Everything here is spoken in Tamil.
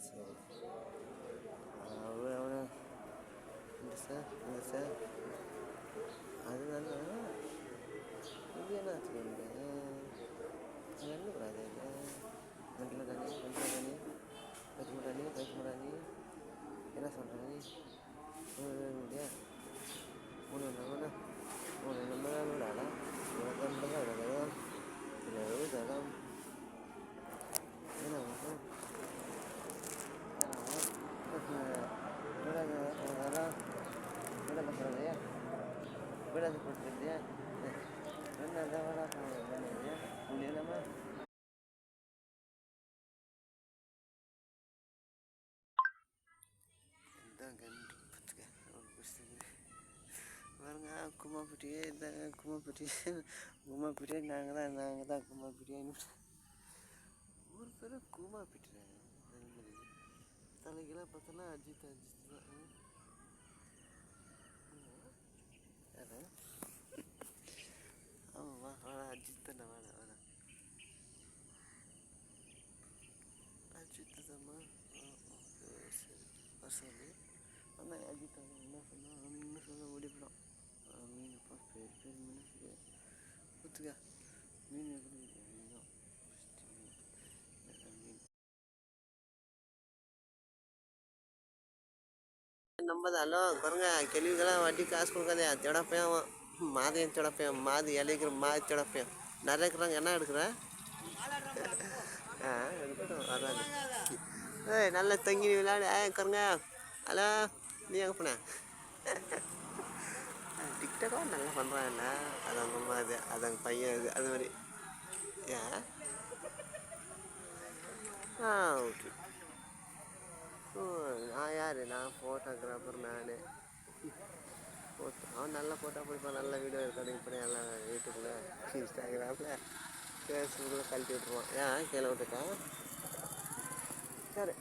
சரி. அவனை இந்த சார் அது நல்லா இது என்ன வச்சுக்கோங்க என்ன கூடாது ரெண்டு தண்ணி பச்சை என்ன சொல்கிறேன் முடியா மூணு நம்பர் விடாடா தடம் என்ன விடாது போட்டுருந்தியா ரெண்டு விடா போனியா முடியலாமா பாருங்க கும்மாப்பட்டியே இதாங்க கும்மாப்பட்டியே நாங்கள் தான் கும்மாப்பட்டியான்னு ஒரு பேர் கும்மாப்பட்டிறாங்க தலைக்கெல்லாம் பார்த்தோன்னா அஜித் தான் யாரு ஆமாம் வாடா அஜித் தானே வாடா அஜித் தாம்மா சரி சொல்லி ஆனால் அஜித் என்ன சொல்ல ஓடிப்படும் மீன்ப்பா பேர் மீன் ஒத்துக்க மீன் நம்பதாலோ பாருங்க கேள்விக்கெல்லாம் வட்டி காசு கொடுக்காதே திடப்பையும் மாதையும் திடப்பையும் மாது இலைக்கிற மாதி திடப்பையும் நிறைய இருக்கிறாங்க என்ன எடுக்கிறேன் எடுக்கட்டும் வராது ஏய் நல்லா தங்கி விளையாடு கருங்க ஹலோ நீ எங்கே போன டிக்டாக்லாம் நல்லா பண்ணுறாங்கல்ல அது அவங்க அம்மா அது அவங்க பையன் அது மாதிரி ஏன் ஓகே நான் யார் நான் ஃபோட்டோகிராஃபர் அவன் நல்லா ஃபோட்டோ பிடிப்பான் நல்ல வீடியோ ரெக்கார்டிங் பண்ணி எல்லாம் யூடியூப்பில் இன்ஸ்டாகிராமில் ஃபேஸ்புக்கில் கழட்டி விட்ருவான் ஏன் கீழே விட்டுட்டா சரி